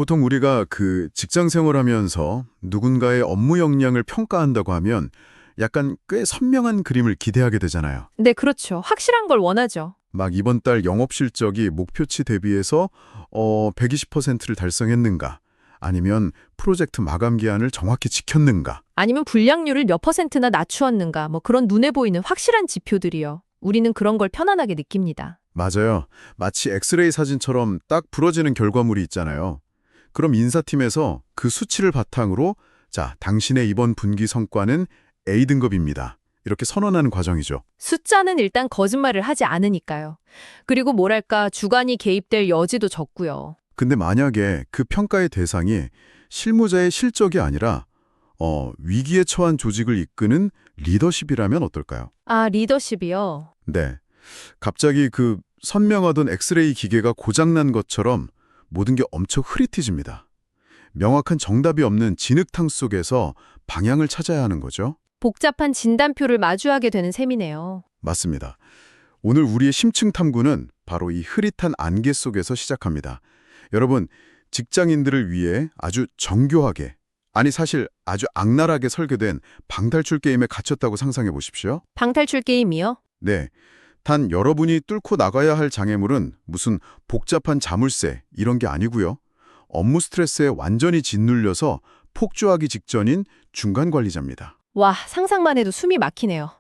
보통 우리가 직장 생활하면서 누군가의 업무 역량을 평가한다고 하면 약간 꽤 선명한 그림을 기대하게 되잖아요. 네, 그렇죠. 확실한 걸 원하죠. 막 이번 달 영업 실적이 목표치 대비해서 120%를 달성했는가? 아니면 프로젝트 마감 기한을 정확히 지켰는가? 아니면 불량률을 몇 퍼센트나 낮추었는가, 그런 눈에 보이는 확실한 지표들이요. 우리는 그런 걸 편안하게 느낍니다. 맞아요. 마치 엑스레이 사진처럼 딱 부러지는 결과물이 있잖아요. 그럼 인사팀에서 그 수치를 바탕으로 자, 당신의 이번 분기 성과는 A등급입니다. 이렇게 선언하는 과정이죠. 숫자는 일단 거짓말을 하지 않으니까요. 그리고 주관이 개입될 여지도 적고요. 근데 만약에 그 평가의 대상이 실무자의 실적이 아니라 위기에 처한 조직을 이끄는 리더십이라면 어떨까요? 아, 리더십이요? 네. 갑자기 선명하던 엑스레이 기계가 고장난 것처럼 모든 게 엄청 흐릿해집니다. 명확한 정답이 없는 진흙탕 속에서 방향을 찾아야 하는 거죠. 복잡한 진단표를 마주하게 되는 셈이네요. 맞습니다. 오늘 우리의 심층 탐구는 바로 이 흐릿한 안개 속에서 시작합니다. 여러분, 직장인들을 위해 아주 정교하게, 아니 사실 아주 악랄하게 설계된 방탈출 게임에 갇혔다고 상상해 보십시오. 방탈출 게임이요? 네. 단 여러분이 뚫고 나가야 할 장애물은 무슨 복잡한 자물쇠 이런 게 아니고요. 업무 스트레스에 완전히 짓눌려서 폭주하기 직전인 중간 관리자입니다. 와, 상상만 해도 숨이 막히네요.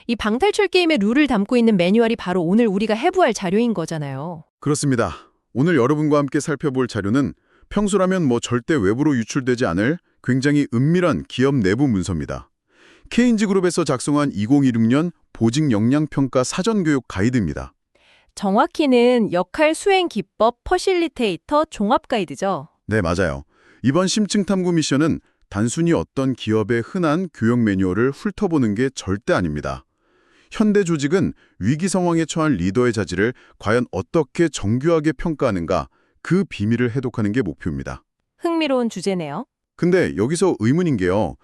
이 방탈출 게임의 룰을 담고 있는 매뉴얼이 바로 오늘 우리가 해부할 자료인 거잖아요. 그렇습니다. 오늘 여러분과 함께 살펴볼 자료는 평소라면 절대 외부로 유출되지 않을 굉장히 은밀한 기업 내부 문서입니다. 케인즈 그룹에서 작성한 2016년 보직 역량 평가 사전 교육 가이드입니다. 정확히는 역할 수행 기법 퍼실리테이터 종합 가이드죠. 네, 맞아요. 이번 심층 탐구 미션은 단순히 어떤 기업의 흔한 교육 매뉴얼을 훑어보는 게 절대 아닙니다. 현대 조직은 위기 상황에 처한 리더의 자질을 과연 어떻게 정교하게 평가하는가, 그 비밀을 해독하는 게 목표입니다. 흥미로운 주제네요. 근데 여기서 의문인 게요.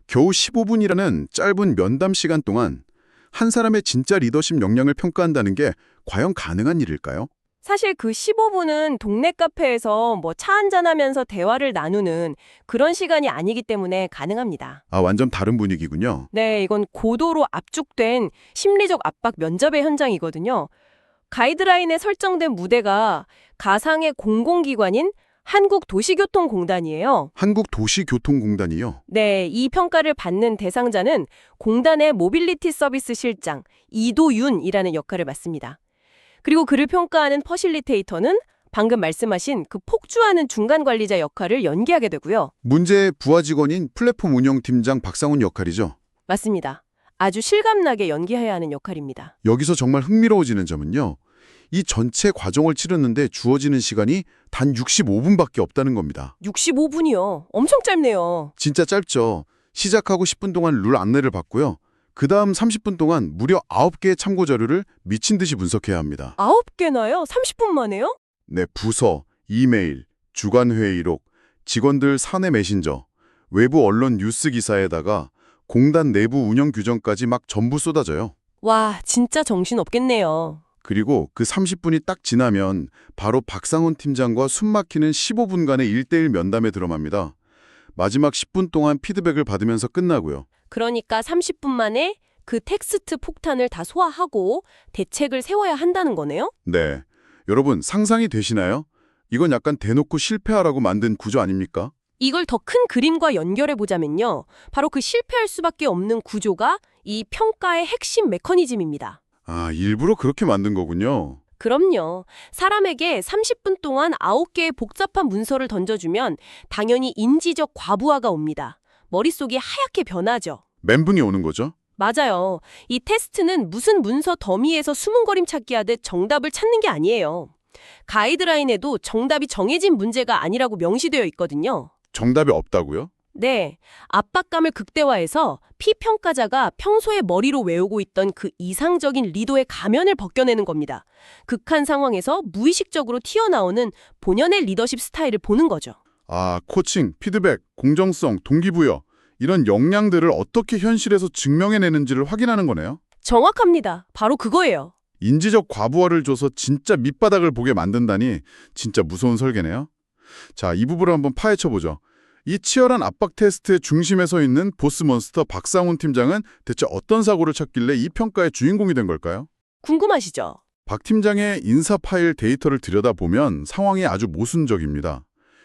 겨우 15분이라는 짧은 면담 시간 동안 한 사람의 진짜 리더십 역량을 평가한다는 게 과연 가능한 일일까요? 사실 그 15분은 동네 카페에서 차 한잔하면서 대화를 나누는 그런 시간이 아니기 때문에 가능합니다. 아, 완전 다른 분위기군요. 네, 이건 고도로 압축된 심리적 압박 면접의 현장이거든요. 가이드라인에 설정된 무대가 가상의 공공기관인 한국도시교통공단이에요. 한국도시교통공단이요? 네, 이 평가를 받는 대상자는 공단의 모빌리티 서비스 실장 이도윤이라는 역할을 맡습니다. 그리고 그를 평가하는 퍼실리테이터는 방금 말씀하신 그 폭주하는 중간 관리자 역할을 연기하게 되고요. 문제의 부하 직원인 플랫폼 운영팀장 박상훈 역할이죠. 맞습니다. 아주 실감나게 연기해야 하는 역할입니다. 여기서 정말 흥미로워지는 점은요. 이 전체 과정을 치르는데 주어지는 시간이 단 65분밖에 없다는 겁니다. 65분이요. 엄청 짧네요. 진짜 짧죠. 시작하고 10분 동안 룰 안내를 받고요. 그 다음 30분 동안 무려 9개의 참고 자료를 미친 듯이 분석해야 합니다. 9개나요? 30분 만에요? 네, 부서, 이메일, 주간 회의록, 직원들 사내 메신저, 외부 언론 뉴스 기사에다가 공단 내부 운영 규정까지 막 전부 쏟아져요. 와, 진짜 정신없겠네요. 그리고 그 30분이 딱 지나면 바로 박상훈 팀장과 숨막히는 15분간의 1대1 면담에 들어갑니다. 마지막 10분 동안 피드백을 받으면서 끝나고요. 그러니까 30분 만에 그 텍스트 폭탄을 다 소화하고 대책을 세워야 한다는 거네요? 네. 여러분 상상이 되시나요? 이건 약간 대놓고 실패하라고 만든 구조 아닙니까? 이걸 더 큰 그림과 연결해 보자면요. 바로 그 실패할 수밖에 없는 구조가 이 평가의 핵심 메커니즘입니다. 아, 일부러 그렇게 만든 거군요. 그럼요. 사람에게 30분 동안 9개의 복잡한 문서를 던져주면 당연히 인지적 과부하가 옵니다. 머릿속이 하얗게 변하죠. 멘붕이 오는 거죠? 맞아요. 이 테스트는 무슨 문서 더미에서 숨은 찾기 하듯 정답을 찾는 게 아니에요. 가이드라인에도 정답이 정해진 문제가 아니라고 명시되어 있거든요. 정답이 없다고요? 네, 압박감을 극대화해서 피평가자가 평소에 머리로 외우고 있던 그 이상적인 리더의 가면을 벗겨내는 겁니다. 극한 상황에서 무의식적으로 튀어나오는 본연의 리더십 스타일을 보는 거죠. 아, 코칭, 피드백, 공정성, 동기부여 이런 역량들을 어떻게 현실에서 증명해내는지를 확인하는 거네요. 정확합니다. 바로 그거예요. 인지적 과부하를 줘서 진짜 밑바닥을 보게 만든다니 진짜 무서운 설계네요. 자, 이 부분을 한번 파헤쳐보죠. 이 치열한 압박 테스트의 중심에 서 있는 보스몬스터 박상훈 팀장은 대체 어떤 사고를 쳤길래 이 평가의 주인공이 된 걸까요? 궁금하시죠? 박 팀장의 인사 파일 데이터를 들여다보면 상황이 아주 모순적입니다.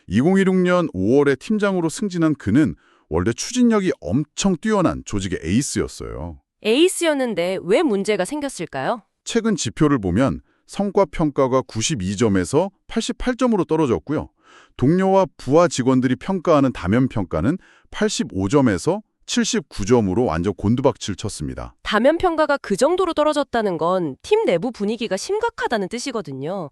2016년 5월에 팀장으로 승진한 그는 원래 추진력이 엄청 뛰어난 조직의 에이스였어요. 에이스였는데 왜 문제가 생겼을까요? 최근 지표를 보면 성과 평가가 92점에서 88점으로 떨어졌고요. 동료와 부하 직원들이 평가하는 다면 평가는 85점에서 79점으로 완전 곤두박질 쳤습니다. 다면 평가가 그 정도로 떨어졌다는 건 팀 내부 분위기가 심각하다는 뜻이거든요.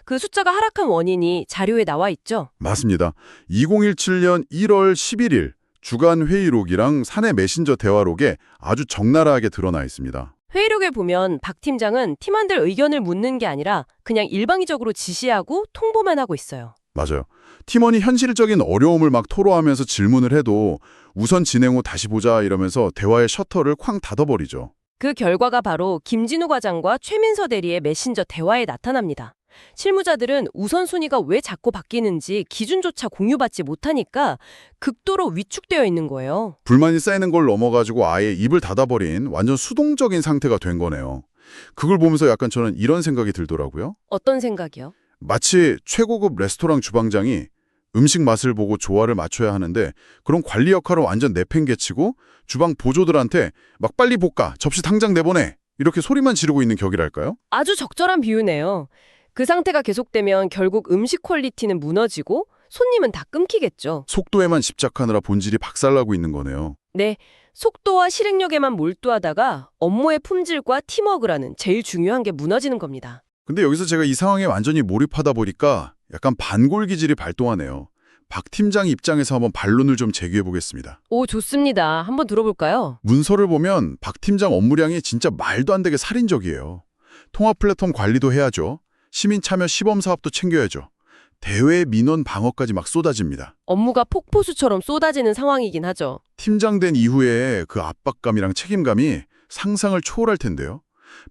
그 숫자가 하락한 원인이 자료에 나와 있죠. 맞습니다. 2017년 1월 11일 주간 회의록이랑 사내 메신저 대화록에 아주 적나라하게 드러나 있습니다. 회의록에 보면 박 팀장은 팀원들 의견을 묻는 게 아니라 그냥 일방적으로 지시하고 통보만 하고 있어요. 맞아요. 팀원이 현실적인 어려움을 막 토로하면서 질문을 해도 우선 진행 후 다시 보자 이러면서 대화의 셔터를 쾅 닫아버리죠. 그 결과가 바로 김진우 과장과 최민서 대리의 메신저 대화에 나타납니다. 실무자들은 우선순위가 왜 자꾸 바뀌는지 기준조차 공유받지 못하니까 극도로 위축되어 있는 거예요. 불만이 쌓이는 걸 넘어가지고 아예 입을 닫아버린 완전 수동적인 상태가 된 거네요. 그걸 보면서 약간 저는 이런 생각이 들더라고요. 어떤 생각이요? 마치 최고급 레스토랑 주방장이 음식 맛을 보고 조화를 맞춰야 하는데 그런 관리 역할을 완전 내팽개치고 주방 보조들한테 막 빨리 볶아, 접시 당장 내보내 이렇게 소리만 지르고 있는 격이랄까요? 아주 적절한 비유네요. 그 상태가 계속되면 결국 음식 퀄리티는 무너지고 손님은 다 끊기겠죠. 속도에만 집착하느라 본질이 박살나고 있는 거네요. 네, 속도와 실행력에만 몰두하다가 업무의 품질과 팀워크라는 제일 중요한 게 무너지는 겁니다. 근데 여기서 제가 이 상황에 완전히 몰입하다 보니까 약간 반골 기질이 발동하네요. 박 팀장 입장에서 한번 반론을 좀 제기해 보겠습니다. 오, 좋습니다. 한번 들어볼까요? 문서를 보면 박 팀장 업무량이 진짜 말도 안 되게 살인적이에요. 통합 플랫폼 관리도 해야죠. 시민 참여 시범 사업도 챙겨야죠. 대외 민원 방어까지 막 쏟아집니다. 업무가 폭포수처럼 쏟아지는 상황이긴 하죠. 팀장 된 이후에 그 압박감이랑 책임감이 상상을 초월할 텐데요.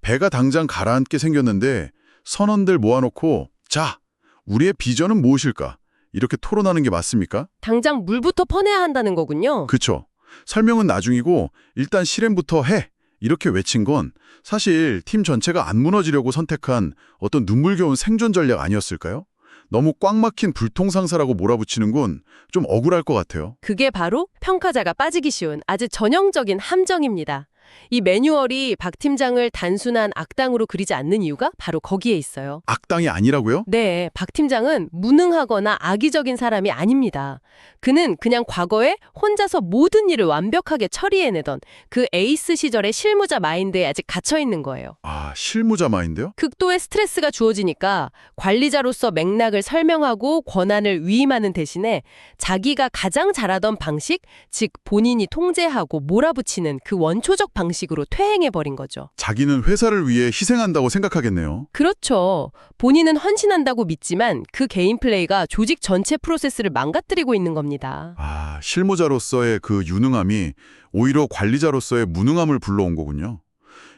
배가 당장 가라앉게 생겼는데 선원들 모아놓고 자, 우리의 비전은 무엇일까? 이렇게 토론하는 게 맞습니까? 당장 물부터 퍼내야 한다는 거군요. 그쵸. 설명은 나중이고 일단 실행부터 해. 이렇게 외친 건 사실 팀 전체가 안 무너지려고 선택한 어떤 눈물겨운 생존 전략 아니었을까요? 너무 꽉 막힌 불통상사라고 몰아붙이는 건 좀 억울할 것 같아요. 그게 바로 평가자가 빠지기 쉬운 아주 전형적인 함정입니다. 이 매뉴얼이 박 팀장을 단순한 악당으로 그리지 않는 이유가 바로 거기에 있어요. 악당이 아니라고요? 네, 박 팀장은 무능하거나 악의적인 사람이 아닙니다. 그는 그냥 과거에 혼자서 모든 일을 완벽하게 처리해내던 그 에이스 시절의 실무자 마인드에 아직 갇혀있는 거예요. 아, 실무자 마인드요? 극도의 스트레스가 주어지니까 관리자로서 맥락을 설명하고 권한을 위임하는 대신에 자기가 가장 잘하던 방식, 즉 본인이 통제하고 몰아붙이는 그 원초적 방식으로 퇴행해버린 거죠. 자기는 회사를 위해 희생한다고 생각하겠네요. 그렇죠. 본인은 헌신한다고 믿지만 그 개인 플레이가 조직 전체 프로세스를 망가뜨리고 있는 겁니다. 아, 실무자로서의 그 유능함이 오히려 관리자로서의 무능함을 불러온 거군요.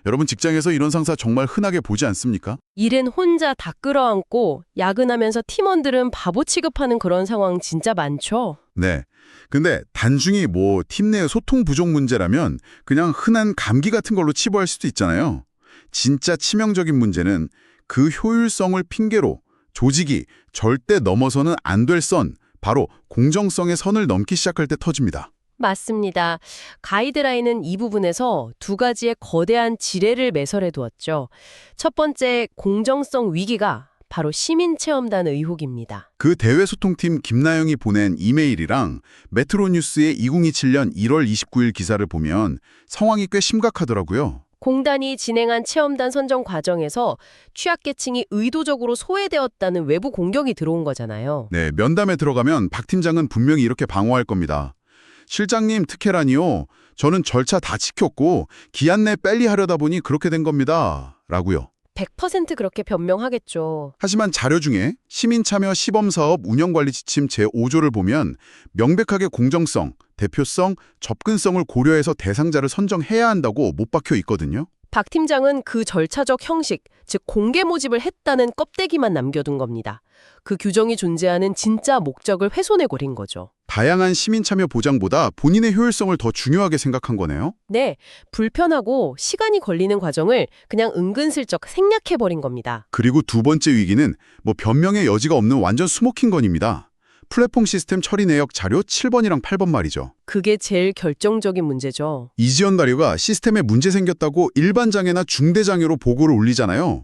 여러분 직장에서 이런 상사 정말 흔하게 보지 않습니까? 일은 혼자 다 끌어안고 야근하면서 팀원들은 바보 취급하는 그런 상황 진짜 많죠. 네. 근데 단순히 뭐 팀 내 소통 부족 문제라면 그냥 흔한 감기 같은 걸로 치부할 수도 있잖아요. 진짜 치명적인 문제는 그 효율성을 핑계로 조직이 절대 넘어서는 안 될 선, 바로 공정성의 선을 넘기 시작할 때 터집니다. 맞습니다. 가이드라인은 이 부분에서 두 가지의 거대한 지뢰를 매설해 두었죠. 첫 번째, 공정성 위기가 바로 시민체험단 의혹입니다. 그 대외소통팀 김나영이 보낸 이메일이랑 메트로뉴스의 2027년 1월 29일 기사를 보면 상황이 꽤 심각하더라고요. 공단이 진행한 체험단 선정 과정에서 취약계층이 의도적으로 소외되었다는 외부 공격이 들어온 거잖아요. 네, 면담에 들어가면 박 팀장은 분명히 이렇게 방어할 겁니다. 실장님 특혜라니요. 저는 절차 다 지켰고 기한 내 빨리 하려다 보니 그렇게 된 겁니다. 라고요. 100% 그렇게 변명하겠죠. 하지만 자료 중에 시민참여 시범사업 운영관리 지침 제5조를 보면 명백하게 공정성, 대표성, 접근성을 고려해서 대상자를 선정해야 한다고 못 박혀 있거든요. 박 팀장은 그 절차적 형식, 즉 공개 모집을 했다는 껍데기만 남겨둔 겁니다. 그 규정이 존재하는 진짜 목적을 훼손해버린 거죠. 다양한 시민 참여 보장보다 본인의 효율성을 더 중요하게 생각한 거네요. 네, 불편하고 시간이 걸리는 과정을 그냥 은근슬쩍 생략해버린 겁니다. 그리고 두 번째 위기는 뭐 변명의 여지가 없는 완전 스모킹건입니다. 플랫폼 시스템 처리 내역 자료 7번이랑 8번 말이죠. 그게 제일 결정적인 문제죠. 이지연 다류가 시스템에 문제 생겼다고 일반 장애나 중대 장애로 보고를 올리잖아요.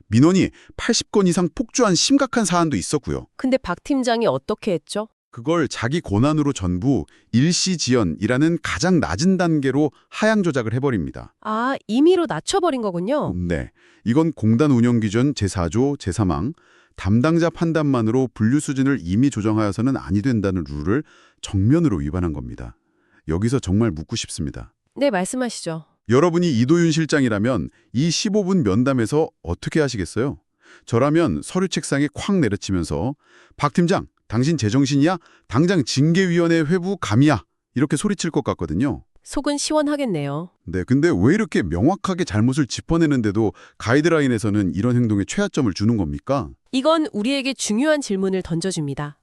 민원이 80건 이상 폭주한 심각한 사안도 있었고요. 근데 박 팀장이 어떻게 했죠? 그걸 자기 권한으로 전부 일시지연이라는 가장 낮은 단계로 하향 조작을 해버립니다. 아, 임의로 낮춰버린 거군요. 네, 이건 공단 운영기준 제4조 제3항 담당자 판단만으로 분류 수준을 임의 조정하여서는 아니 된다는 룰을 정면으로 위반한 겁니다. 여기서 정말 묻고 싶습니다. 네, 말씀하시죠. 여러분이 이도윤 실장이라면 이 15분 면담에서 어떻게 하시겠어요? 저라면 서류 책상에 콱 내려치면서 박 팀장, 당신 제정신이야? 당장 징계위원회 회부 감이야! 이렇게 소리칠 것 같거든요. 속은 시원하겠네요. 네, 근데 왜 이렇게 명확하게 잘못을 짚어내는데도 가이드라인에서는 이런 행동에 최하점을 주는 겁니까? 이건 우리에게 중요한 질문을 던져줍니다.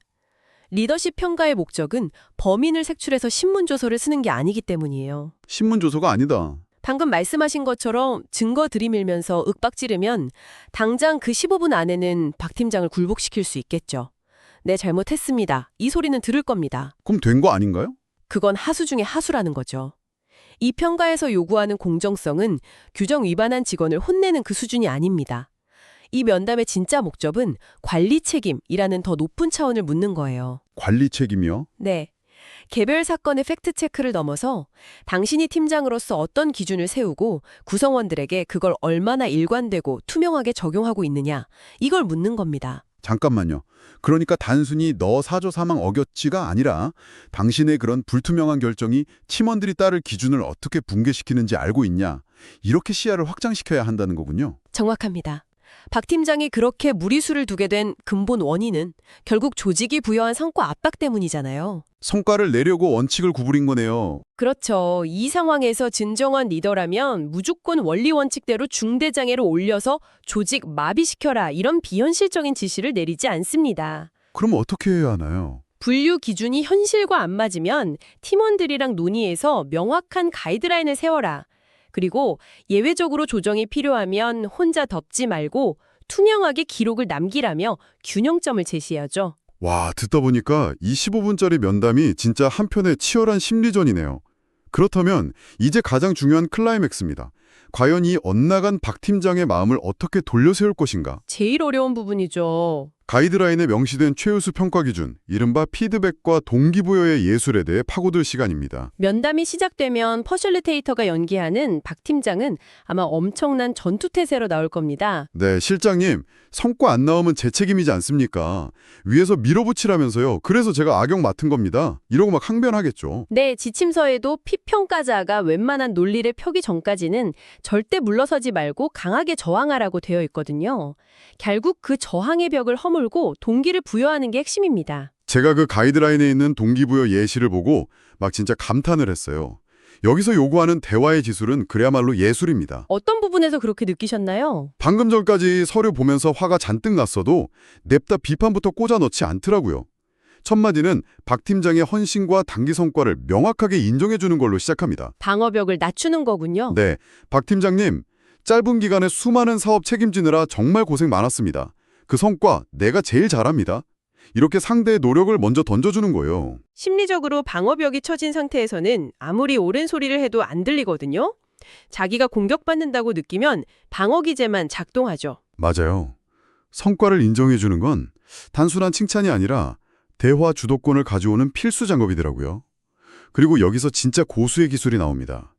리더십 평가의 목적은 범인을 색출해서 신문조서를 쓰는 게 아니기 때문이에요. 신문조서가 아니다. 방금 말씀하신 것처럼 증거 들이밀면서 윽박지르면 당장 그 15분 안에는 박 팀장을 굴복시킬 수 있겠죠. 네, 잘못했습니다. 이 소리는 들을 겁니다. 그럼 된 거 아닌가요? 그건 하수 중에 하수라는 거죠. 이 평가에서 요구하는 공정성은 규정 위반한 직원을 혼내는 그 수준이 아닙니다. 이 면담의 진짜 목적은 관리 책임이라는 더 높은 차원을 묻는 거예요. 관리 책임이요? 네. 개별 사건의 팩트체크를 넘어서 당신이 팀장으로서 어떤 기준을 세우고 구성원들에게 그걸 얼마나 일관되고 투명하게 적용하고 있느냐, 이걸 묻는 겁니다. 잠깐만요. 그러니까 단순히 너 사조 사망 어겼지가 아니라 당신의 그런 불투명한 결정이 팀원들이 따를 기준을 어떻게 붕괴시키는지 알고 있냐. 이렇게 시야를 확장시켜야 한다는 거군요. 정확합니다. 박 팀장이 그렇게 무리수를 두게 된 근본 원인은 결국 조직이 부여한 성과 압박 때문이잖아요. 성과를 내려고 원칙을 구부린 거네요. 그렇죠. 이 상황에서 진정한 리더라면 무조건 원리 원칙대로 중대장애로 올려서 조직 마비시켜라, 이런 비현실적인 지시를 내리지 않습니다. 그럼 어떻게 해야 하나요? 분류 기준이 현실과 안 맞으면 팀원들이랑 논의해서 명확한 가이드라인을 세워라. 그리고 예외적으로 조정이 필요하면 혼자 덮지 말고 투명하게 기록을 남기라며 균형점을 제시하죠. 와, 듣다 보니까 이 15분짜리 면담이 진짜 한편의 치열한 심리전이네요. 그렇다면 이제 가장 중요한 클라이맥스입니다. 과연 이 엇나간 박 팀장의 마음을 어떻게 돌려세울 것인가? 제일 어려운 부분이죠. 가이드라인에 명시된 최우수 평가 기준, 이른바 피드백과 동기부여의 예술에 대해 파고들 시간입니다. 면담이 시작되면 퍼실리테이터가 연기하는 박 팀장은 아마 엄청난 전투태세로 나올 겁니다. 네, 실장님, 성과 안 나오면 제 책임이지 않습니까? 위에서 밀어붙이라면서요. 그래서 제가 악역 맡은 겁니다. 이러고 막 항변하겠죠. 네, 지침서에도 피평가자가 웬만한 논리를 펴기 전까지는 절대 물러서지 말고 강하게 저항하라고 되어 있거든요. 결국 그 저항의 벽을 허물고 동기를 부여하는 게 핵심입니다. 제가 그 가이드라인에 있는 동기부여 예시를 보고 막 진짜 감탄을 했어요. 여기서 요구하는 대화의 기술은 그야말로 예술입니다. 어떤 부분에서 그렇게 느끼셨나요? 방금 전까지 서류 보면서 화가 잔뜩 났어도 냅다 비판부터 꽂아 넣지 않더라고요. 첫 마디는 박 팀장의 헌신과 단기 성과를 명확하게 인정해주는 걸로 시작합니다. 방어벽을 낮추는 거군요. 네, 박 팀장님, 짧은 기간에 수많은 사업 책임지느라 정말 고생 많았습니다. 그 성과 내가 제일 잘합니다. 이렇게 상대의 노력을 먼저 던져주는 거예요. 심리적으로 방어벽이 쳐진 상태에서는 아무리 옳은 소리를 해도 안 들리거든요. 자기가 공격받는다고 느끼면 방어 기제만 작동하죠. 맞아요. 성과를 인정해주는 건 단순한 칭찬이 아니라 대화 주도권을 가져오는 필수 작업이더라고요. 그리고 여기서 진짜 고수의 기술이 나옵니다.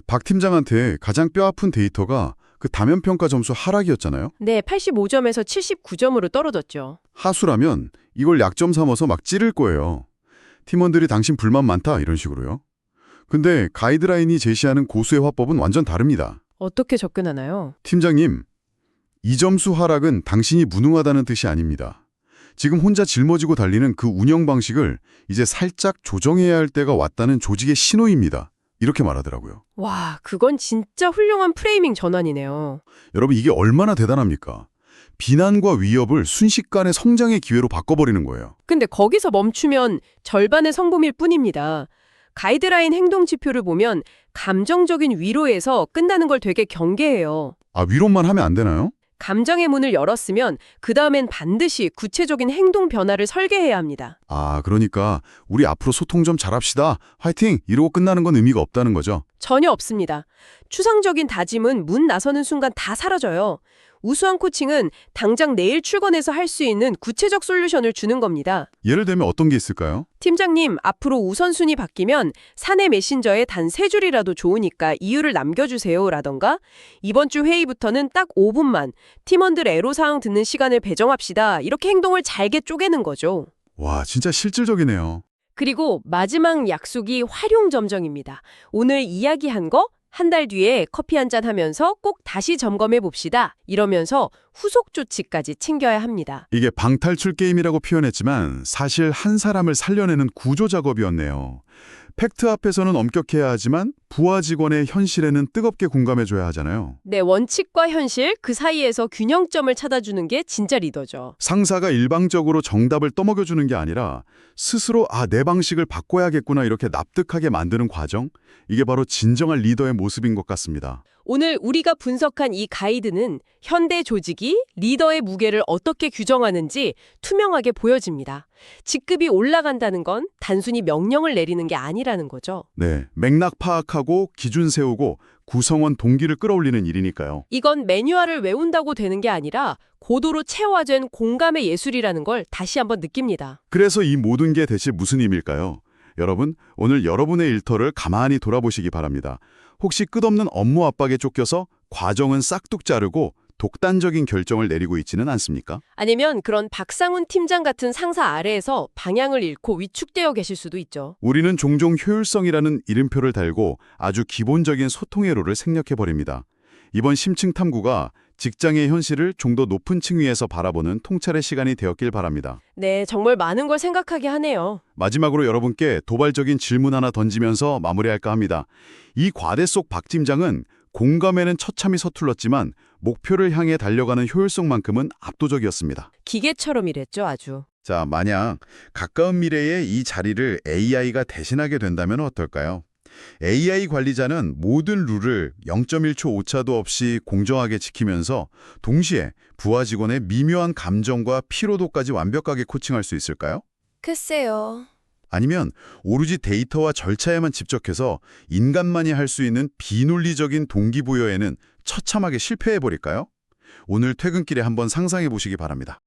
박 팀장한테 가장 뼈아픈 데이터가 그 다면평가 점수 하락이었잖아요. 네, 85점에서 79점으로 떨어졌죠. 하수라면 이걸 약점 삼아서 막 찌를 거예요. 팀원들이 당신 불만 많다 이런 식으로요. 근데 가이드라인이 제시하는 고수의 화법은 완전 다릅니다. 어떻게 접근하나요? 팀장님, 이 점수 하락은 당신이 무능하다는 뜻이 아닙니다. 지금 혼자 짊어지고 달리는 그 운영 방식을 이제 살짝 조정해야 할 때가 왔다는 조직의 신호입니다. 이렇게 말하더라고요. 와, 그건 진짜 훌륭한 프레이밍 전환이네요. 여러분 이게 얼마나 대단합니까? 비난과 위협을 순식간에 성장의 기회로 바꿔버리는 거예요. 근데 거기서 멈추면 절반의 성범일 뿐입니다. 가이드라인 행동 지표를 보면 감정적인 위로에서 끝나는 걸 되게 경계해요. 아, 위로만 하면 안 되나요? 감정의 문을 열었으면 그 다음엔 반드시 구체적인 행동 변화를 설계해야 합니다. 아, 그러니까 우리 앞으로 소통 좀 잘합시다. 화이팅! 이러고 끝나는 건 의미가 없다는 거죠. 전혀 없습니다. 추상적인 다짐은 문 나서는 순간 다 사라져요. 우수한 코칭은 당장 내일 출근해서 할 수 있는 구체적 솔루션을 주는 겁니다. 예를 들면 어떤 게 있을까요? 팀장님, 앞으로 우선순위 바뀌면 사내 메신저에 단 3줄이라도 좋으니까 이유를 남겨주세요 라던가 이번 주 회의부터는 딱 5분만 팀원들 애로사항 듣는 시간을 배정합시다. 이렇게 행동을 잘게 쪼개는 거죠. 와, 진짜 실질적이네요. 그리고 마지막 약속이 활용점정입니다. 오늘 이야기한 거 한 달 뒤에 커피 한잔 하면서 꼭 다시 점검해 봅시다. 이러면서 후속 조치까지 챙겨야 합니다. 이게 방탈출 게임이라고 표현했지만 사실 한 사람을 살려내는 구조 작업이었네요. 팩트 앞에서는 엄격해야 하지만 부하 직원의 현실에는 뜨겁게 공감해줘야 하잖아요. 네, 원칙과 현실 그 사이에서 균형점을 찾아주는 게 진짜 리더죠. 상사가 일방적으로 정답을 떠먹여주는 게 아니라 스스로 내 방식을 바꿔야겠구나 이렇게 납득하게 만드는 과정, 이게 바로 진정한 리더의 모습인 것 같습니다. 오늘 우리가 분석한 이 가이드는 현대 조직이 리더의 무게를 어떻게 규정하는지 투명하게 보여집니다. 직급이 올라간다는 건 단순히 명령을 내리는 게 아니라는 거죠. 네, 맥락 파악하고 기준 세우고 구성원 동기를 끌어올리는 일이니까요. 이건 매뉴얼을 외운다고 되는 게 아니라 고도로 체화된 공감의 예술이라는 걸 다시 한번 느낍니다. 그래서 이 모든 게 대체 무슨 의미일까요? 여러분, 오늘 여러분의 일터를 가만히 돌아보시기 바랍니다. 혹시 끝없는 업무 압박에 쫓겨서 과정은 싹둑 자르고 독단적인 결정을 내리고 있지는 않습니까? 아니면 그런 박상훈 팀장 같은 상사 아래에서 방향을 잃고 위축되어 계실 수도 있죠. 우리는 종종 효율성이라는 이름표를 달고 아주 기본적인 소통의 로를 생략해버립니다. 이번 심층 탐구가 직장의 현실을 좀 더 높은 층 위에서 바라보는 통찰의 시간이 되었길 바랍니다. 네, 정말 많은 걸 생각하게 하네요. 마지막으로 여러분께 도발적인 질문 하나 던지면서 마무리할까 합니다. 이 과대 속 박 팀장은 공감에는 처참히 서툴렀지만 목표를 향해 달려가는 효율성만큼은 압도적이었습니다. 기계처럼 일했죠, 아주. 자, 만약 가까운 미래에 이 자리를 AI가 대신하게 된다면 어떨까요? AI 관리자는 모든 룰을 0.1초 오차도 없이 공정하게 지키면서 동시에 부하 직원의 미묘한 감정과 피로도까지 완벽하게 코칭할 수 있을까요? 글쎄요. 아니면 오로지 데이터와 절차에만 집적해서 인간만이 할 수 있는 비논리적인 동기부여에는 처참하게 실패해버릴까요? 오늘 퇴근길에 한번 상상해 보시기 바랍니다.